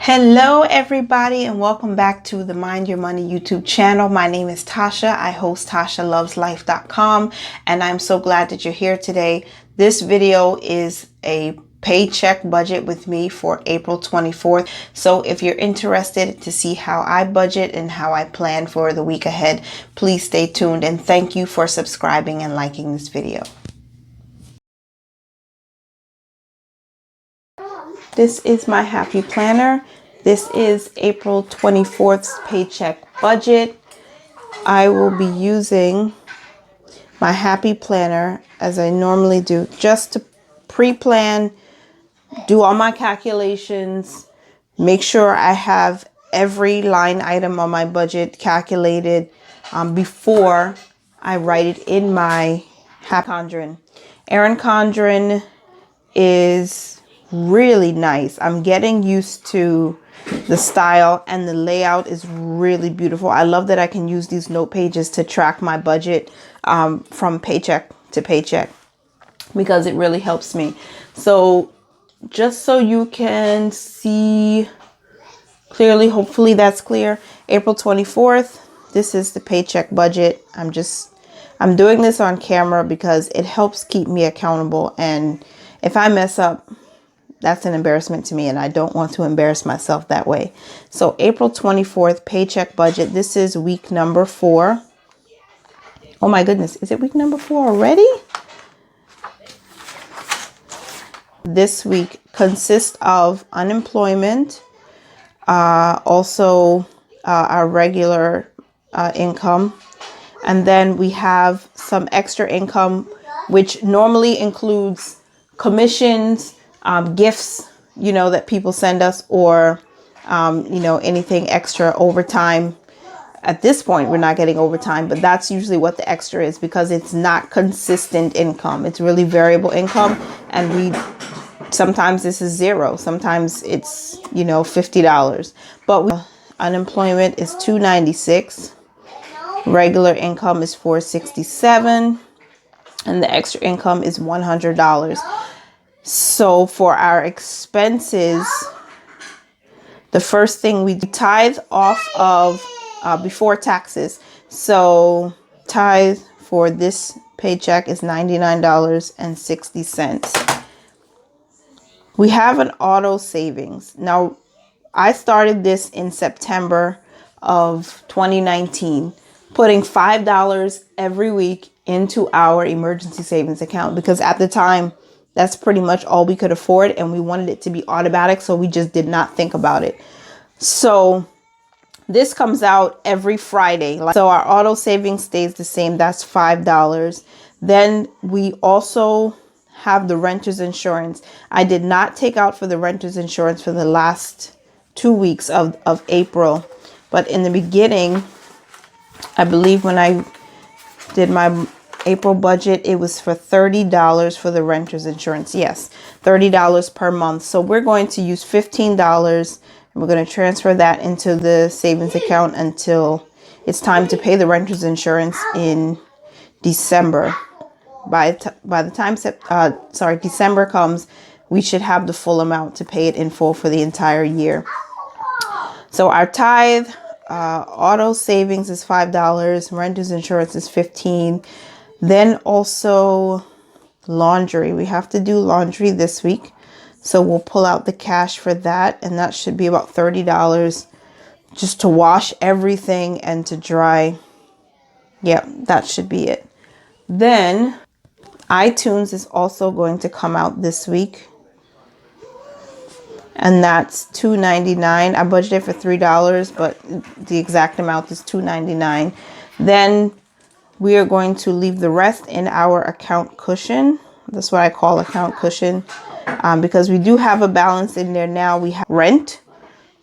Hello everybody, and welcome back to the Mind Your Money YouTube channel. My name is Tasha. I host TashaLovesLife.com, and I'm so glad that you're here today. This video is a paycheck budget with me for April 24th. So if you're interested to see how I budget and how I plan for the week ahead, please stay tuned, and thank you for subscribing and liking this video. This is my happy planner. This is April 24th's paycheck budget. I will be using my happy planner as I normally do, just to pre-plan, do all my calculations, make sure I have every line item on my budget calculated before I write it in my Happy Condren. Erin Condren is really nice. I'm getting used to the style, and the layout is really beautiful. I love that I can use these note pages to track my budget from paycheck to paycheck, because it really helps me. So just so you can see clearly, hopefully that's clear, April 24th, this is the paycheck budget. I'm doing this on camera because it helps keep me accountable, and if I mess up, that's an embarrassment to me, and I don't want to embarrass myself that way. So April 24th paycheck budget. This is week number 4. Oh my goodness, is it week number 4 already? This week consists of unemployment, also our regular income, and then we have some extra income, which normally includes commissions, gifts, that people send us, or, anything extra, overtime. At this point, we're not getting overtime, but that's usually what the extra is, because it's not consistent income. It's really variable income. And sometimes this is zero. Sometimes it's, $50, but unemployment is $296. Regular income is $467. And the extra income is $100. So for our expenses, the first thing we tithe off of before taxes. So tithe for this paycheck is $99.60. We have an auto savings. Now, I started this in September of 2019, putting $5 every week into our emergency savings account, because at the time, that's pretty much all we could afford, and we wanted it to be automatic, so we just did not think about it. So this comes out every Friday. So our auto savings stays the same. That's $5. Then we also have the renter's insurance. I did not take out for the renter's insurance for the last 2 weeks of April. But in the beginning, I believe when I did my April budget, it was for $30 for the renter's insurance. Yes, $30 per month. So we're going to use $15, and we're going to transfer that into the savings account until it's time to pay the renter's insurance in December. By the time December comes, we should have the full amount to pay it in full for the entire year. So our tithe, auto savings is $5, renter's insurance is $15. Then also laundry. We have to do laundry this week, so we'll pull out the cash for that, and that should be about $30 just to wash everything and to dry. Yep, that should be it. Then iTunes is also going to come out this week, and that's $2.99. I budgeted for $3, but the exact amount is $2.99. Then we are going to leave the rest in our account cushion. That's what I call account cushion, because we do have a balance in there now. We have rent,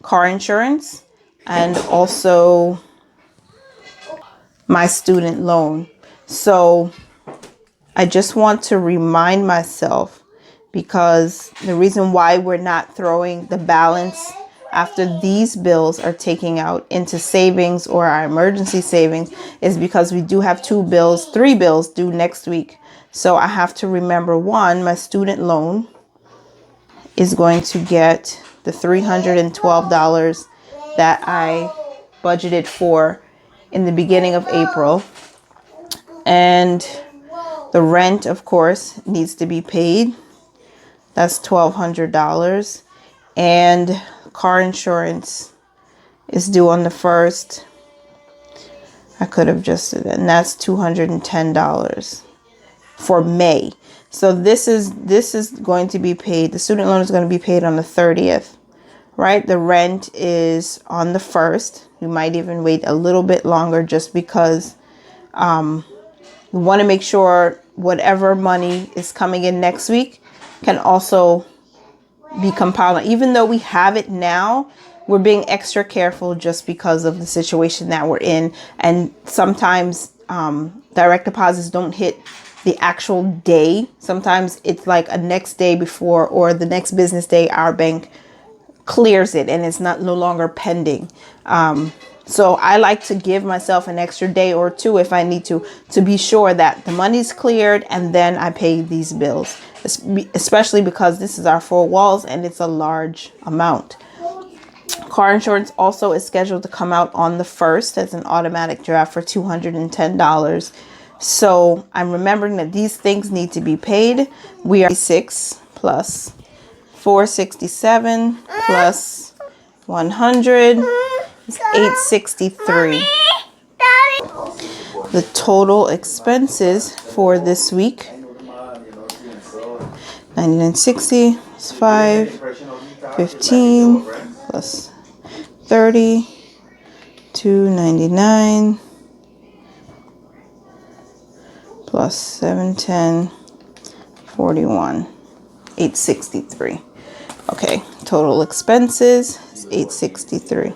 car insurance, and also my student loan. So I just want to remind myself, because the reason why we're not throwing the balance after these bills are taken out into savings or our emergency savings is because we do have 3 bills due next week. So I have to remember, one, my student loan is going to get the $312 that I budgeted for in the beginning of April. And the rent, of course, needs to be paid. That's $1,200. And car insurance is due on the 1st. I could have just, and that's $210 for May. So this is going to be paid. The student loan is going to be paid on the 30th, right? The rent is on the 1st. We might even wait a little bit longer just because we want to make sure whatever money is coming in next week can also be compiled. Even though we have it now, we're being extra careful just because of the situation that we're in. And sometimes direct deposits don't hit the actual day. Sometimes it's like a next day before or the next business day, our bank clears it and it's no longer pending. So I like to give myself an extra day or two if I need to be sure that the money's cleared, and then I pay these bills, especially because this is our 4 walls and it's a large amount. Car insurance also is scheduled to come out on the 1st as an automatic draft for $210. So I'm remembering that these things need to be paid. We are 6 plus 467 plus 100 is 863. The total expenses for this week, 9960 is 515 plus 30, 299 plus 710, 41, 863. Okay, total expenses is 863.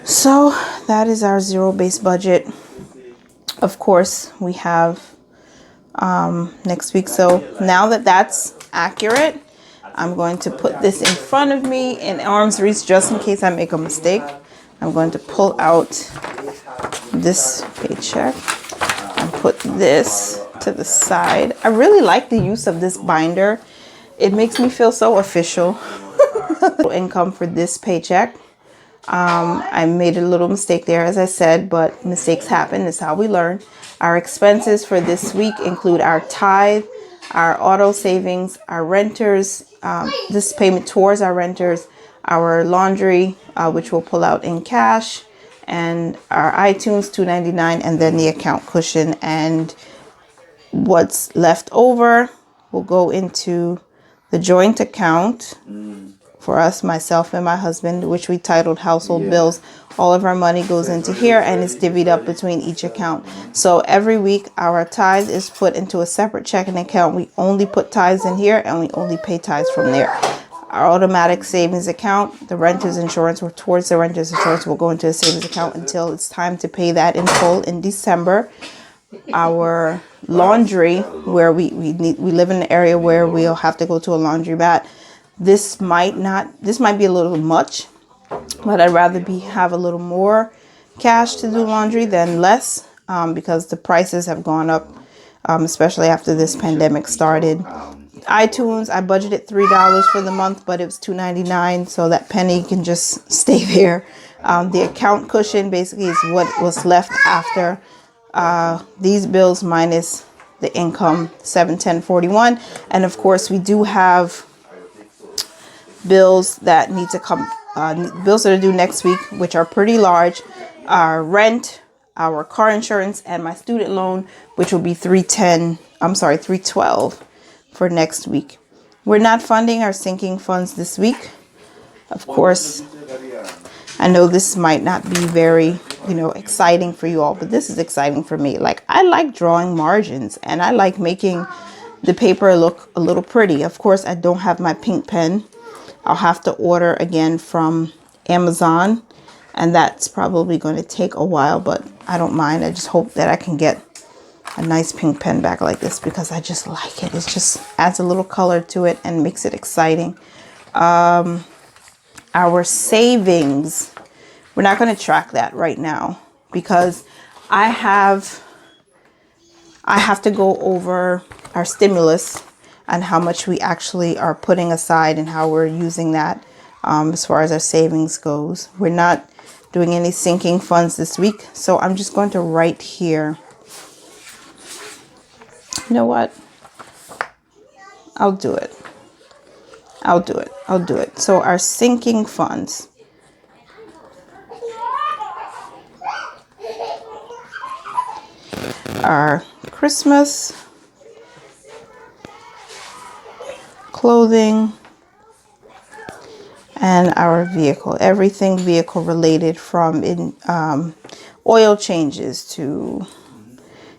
So that is our zero-based budget. Of course, we have next week. So now that that's accurate, I'm going to put this in front of me in arm's reach just in case I make a mistake. I'm going to pull out this paycheck and put this to the side. I really like the use of this binder. It makes me feel so official. Income for this paycheck. I made a little mistake there, as I said, but mistakes happen. That's how we learn. Our expenses for this week include our tithe, our auto savings, our renters, this payment towards our renters, our laundry, which we'll pull out in cash, and our iTunes $2.99, and then the account cushion. And what's left over will go into the joint account for us, myself and my husband, which we titled Household Bills. All of our money goes into here and it's divvied up between each account. So every week our tithe is put into a separate checking account. We only put tithes in here and we only pay tithes from there. Our automatic savings account, the renter's insurance, or towards the renter's insurance, will go into a savings account until it's time to pay that in full in December. Our laundry, where we live in an area where we'll have to go to a laundromat. This might be a little much, but I'd rather have a little more cash to do laundry than less, because the prices have gone up, especially after this pandemic started. iTunes, I budgeted $3 for the month, but it was $2.99, so that penny can just stay there. The account cushion basically is what was left after these bills minus the income, $710.41. And of course, we do have bills that need to come, bills that are due next week, which are pretty large. Our rent, our car insurance, and my student loan, which will be $312 for next week. We're not funding our sinking funds this week. Of course, I know this might not be very, exciting for you all, but this is exciting for me. Like, I like drawing margins and I like making the paper look a little pretty. Of course, I don't have my pink pen. I'll have to order again from Amazon, and that's probably going to take a while, but I don't mind. I just hope that I can get a nice pink pen back like this because I just like it. It just adds a little color to it and makes it exciting. Our savings, we're not going to track that right now because I have to go over our stimulus. and how much we actually are putting aside and how we're using that as far as our savings goes. We're not doing any sinking funds this week, so I'm just going to write here. You know what? I'll do it. I'll do it. So our sinking funds. Our Christmas, clothing, and our vehicle. Everything vehicle related, from oil changes to,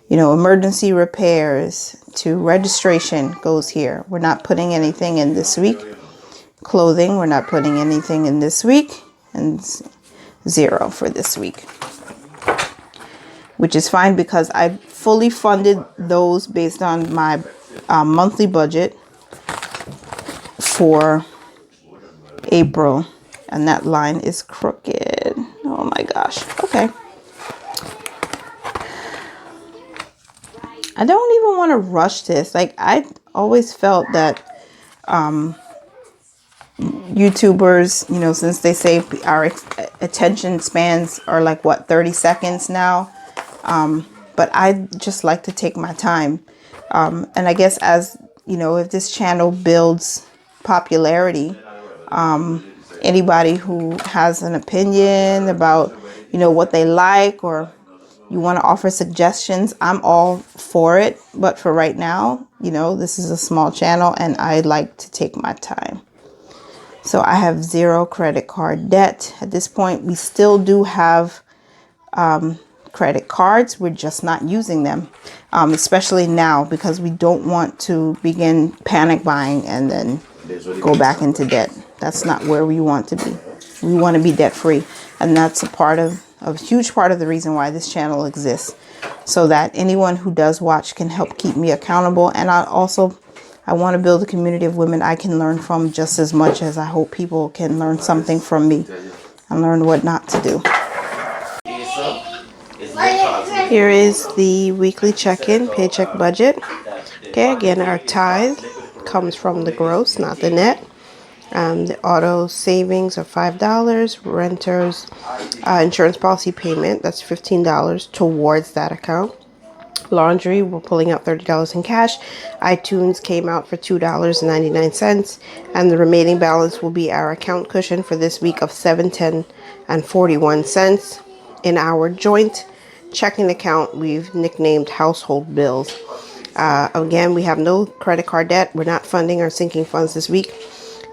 emergency repairs to registration goes here. We're not putting anything in this week. Clothing, we're not putting anything in this week, and zero for this week, which is fine because I fully funded those based on my monthly budget for April, and that line is crooked. Oh my gosh. Okay. I don't even want to rush this. Like, I always felt that YouTubers, since they say our attention spans are like, 30 seconds now. But I just like to take my time. And I guess as, if this channel builds popularity, anybody who has an opinion about, what they like, or you want to offer suggestions, I'm all for it. But for right now, this is a small channel and I like to take my time. So I have 0 credit card debt. At this point, we still do have credit cards. We're just not using them, especially now, because we don't want to begin panic buying and then go back into debt. That's not where we want to be. We want to be debt free. And that's a huge part of the reason why this channel exists, so that anyone who does watch can help keep me accountable. And I want to build a community of women I can learn from just as much as I hope people can learn something from me and learn what not to do. Here is the weekly check-in, paycheck budget. Okay, again, our tithe comes from the gross, not the net. The auto savings are $5. Renters insurance policy payment, that's $15 towards that account. Laundry, we're pulling out $30 in cash. iTunes came out for $2.99, and the remaining balance will be our account cushion for this week of $7.10 and 41 cents. In our joint checking account, we've nicknamed household bills. Again, we have no credit card debt. We're not funding our sinking funds this week.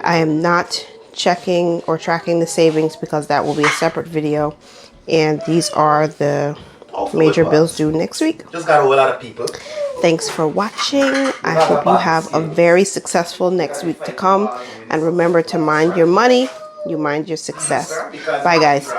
I am not checking or tracking the savings because that will be a separate video. And these are the major bills due next week. Just got a whole lot of people. Thanks for watching. I hope you have a very successful next week to come. And remember to mind your money, you mind your success. Bye, guys.